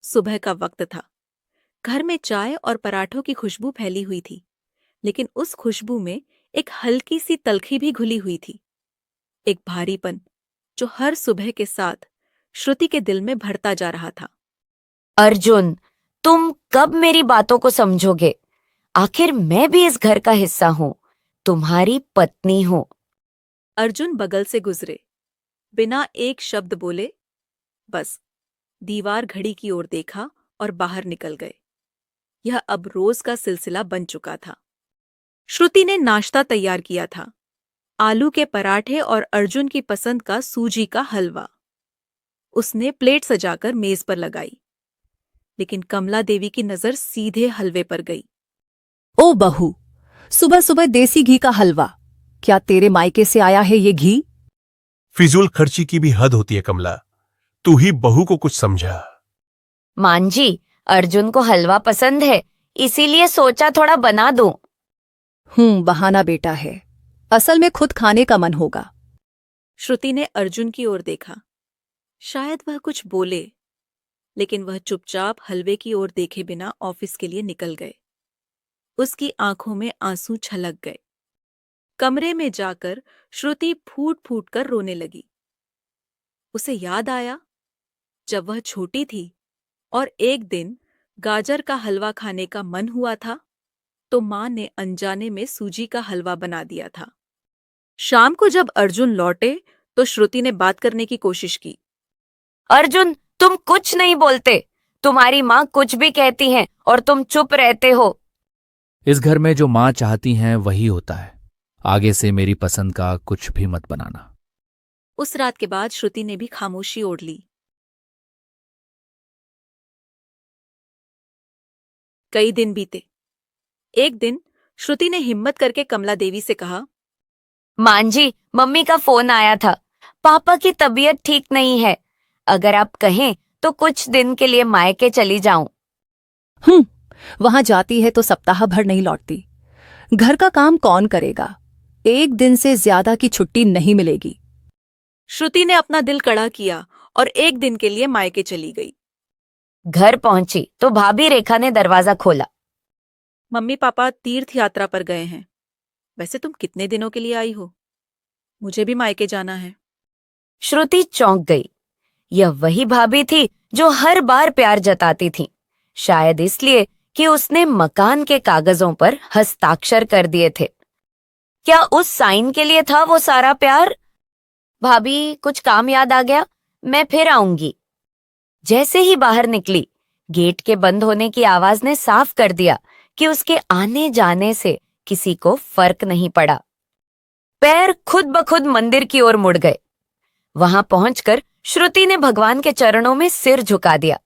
सुबह का वक्त था। घर में चाय और पराठों की खुशबू फैली हुई थी, लेकिन उस खुशबू में एक हल्की सी तलखी भी घुली हुई थी। एक भारीपन जो हर सुबह के साथ श्रुति के दिल में भरता जा रहा था। अर्जुन, तुम कब मेरी बातों को समझोगे? आखिर मैं भी इस घर का हिस्सा हूँ, तुम्हारी पत्नी हूँ। अर्जुन बगल से गुजरे, बिना एक शब्द बोले, बस दीवार घड़ी की ओर देखा और बाहर निकल गए। यह अब रोज का सिलसिला बन चुका था। श्रुति ने नाश्ता तैयार किया था, आलू के पराठे और अर्जुन की पसंद का सूजी का हलवा। उसने प्लेट सजाकर मेज पर लगाई, लेकिन कमला देवी की नजर सीधे हलवे पर गई। ओ बहू, सुबह सुबह देसी घी का हलवा, क्या तेरे मायके से आया है ये घी? फिजूल खर्ची की भी हद होती है कमला, तू ही बहू को कुछ समझा। मान जी, अर्जुन को हलवा पसंद है, इसीलिए सोचा थोड़ा बना दूं। बहाना बेटा है, असल में खुद खाने का मन होगा। श्रुति ने अर्जुन की ओर देखा। शायद वह कुछ बोले, लेकिन वह चुपचाप हलवे की ओर देखे बिना ऑफिस के लिए निकल गए। उसकी आंखों में आंसू छलक गए। कमरे में जाकर श्रुति फूट फूट कर रोने लगी। उसे याद आया, जब वह छोटी थी और एक दिन गाजर का हलवा खाने का मन हुआ था, तो मां ने अनजाने में सूजी का हलवा बना दिया था। शाम को जब अर्जुन लौटे तो श्रुति ने बात करने की कोशिश की। अर्जुन, तुम कुछ नहीं बोलते। तुम्हारी माँ कुछ भी कहती है और तुम चुप रहते हो। इस घर में जो माँ चाहती हैं वही होता है। आगे से मेरी पसंद का कुछ भी मत बनाना। उस रात के बाद श्रुति ने भी खामोशी ओढ़ ली। कई दिन बीते। एक दिन श्रुति ने हिम्मत करके कमला देवी से कहा, मान जी, मम्मी का फोन आया था। पापा की तबीयत ठीक नहीं है। अगर आप कहें तो कुछ दिन के लिए मायके चली जाऊं। वहां जाती है तो सप्ताह भर नहीं लौटती। घर का काम कौन करेगा? एक दिन से ज्यादा की छुट्टी नहीं मिलेगी। श्रुति ने अपना दिल कड़ा किया और एक दिन के लिए मायके चली गई। घर पहुंची तो भाभी रेखा ने दरवाजा खोला। मम्मी पापा तीर्थ यात्रा पर गए हैं। वैसे तुम कितने दिनों के लिए आई हो? मुझे भी मायके जाना है। श्रुति चौंक गई। यह वही भाभी थी जो हर बार प्यार जताती थी, शायद इसलिए कि उसने मकान के कागजों पर हस्ताक्षर कर दिए थे। क्या उस साइन के लिए था वो सारा प्यार? भाभी, कुछ काम याद आ गया, मैं फिर आऊंगी। जैसे ही बाहर निकली, गेट के बंद होने की आवाज ने साफ कर दिया कि उसके आने जाने से किसी को फर्क नहीं पड़ा। पैर खुद ब खुद मंदिर की ओर मुड़ गए। वहां पहुंचकर श्रुति ने भगवान के चरणों में सिर झुका दिया।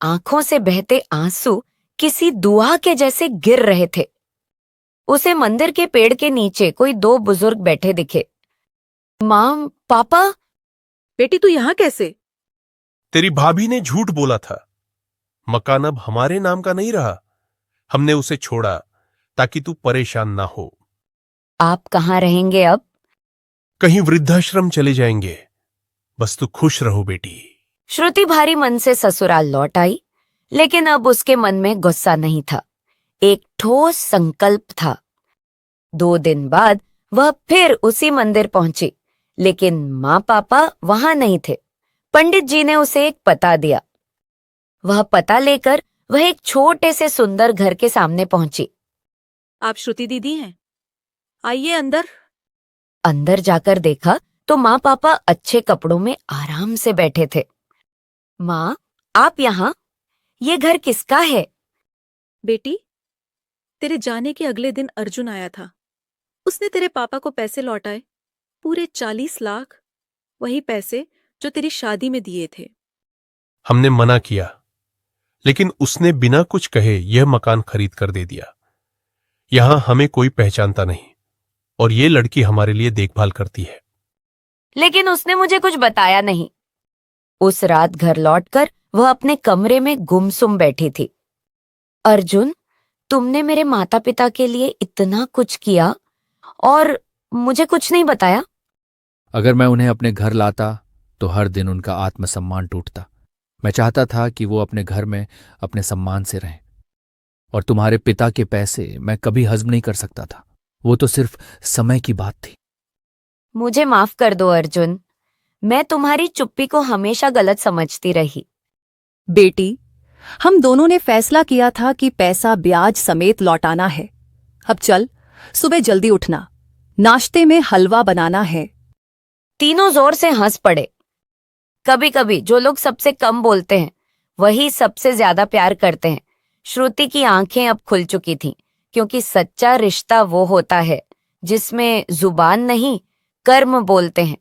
आंखों से बहते आंसू किसी दुआ के जैसे गिर रहे थे। उसे मंदिर के पेड़ के नीचे कोई दो बुजुर्ग बैठे दिखे। मां, पापा। बेटी, तू यहां कैसे? तेरी भाभी ने झूठ बोला था। मकान अब हमारे नाम का नहीं रहा। हमने उसे छोड़ा ताकि तू परेशान ना हो। आप कहाँ रहेंगे अब? कहीं वृद्धाश्रम चले जाएंगे। बस तू खुश रहो बेटी। श्रुति भारी मन से ससुराल लौट आई, लेकिन अब उसके मन में गुस्सा नहीं था, एक ठोस संकल्प था। 2 दिन बाद वह फिर उसी मंदिर पहुंची, लेकिन माँ पापा वहां नहीं थे। पंडित जी ने उसे एक पता दिया। वह पता लेकर वह एक छोटे से सुंदर घर के सामने पहुंची। आप श्रुति दीदी हैं? आइए अंदर। अंदर जाकर देखा तो माँ पापा अच्छे कपड़ों में आराम से बैठे थे। माँ, आप यहाँ? ये घर किसका है? बेटी, तेरे जाने के अगले दिन अर्जुन आया था। उसने तेरे पापा को पैसे लौटाए, पूरे 40 लाख। वही पैसे जो तेरी शादी में दिए थे। हमने मना किया, लेकिन उसने बिना कुछ कहे यह मकान खरीद कर दे दिया। यहां हमें कोई पहचानता नहीं और ये लड़की हमारे लिए देखभाल करती है। लेकिन उसने मुझे कुछ बताया नहीं। उस रात घर लौटकर वह अपने कमरे में गुमसुम बैठी थी। अर्जुन, तुमने मेरे माता पिता के लिए इतना कुछ किया और मुझे कुछ नहीं बताया। अगर मैं उन्हें अपने घर लाता तो हर दिन उनका आत्मसम्मान टूटता। मैं चाहता था कि वो अपने घर में अपने सम्मान से रहें। और तुम्हारे पिता के पैसे मैं कभी हजम नहीं कर सकता था। वो तो सिर्फ समय की बात थी। मुझे माफ कर दो अर्जुन, मैं तुम्हारी चुप्पी को हमेशा गलत समझती रही। बेटी, हम दोनों ने फैसला किया था कि पैसा ब्याज समेत लौटाना है। अब चल, सुबह जल्दी उठना, नाश्ते में हलवा बनाना है। तीनों जोर से हंस पड़े। कभी कभी जो लोग सबसे कम बोलते हैं वही सबसे ज्यादा प्यार करते हैं। श्रुति की आंखें अब खुल चुकी थीं, क्योंकि सच्चा रिश्ता वो होता है जिसमें जुबान नहीं कर्म बोलते हैं।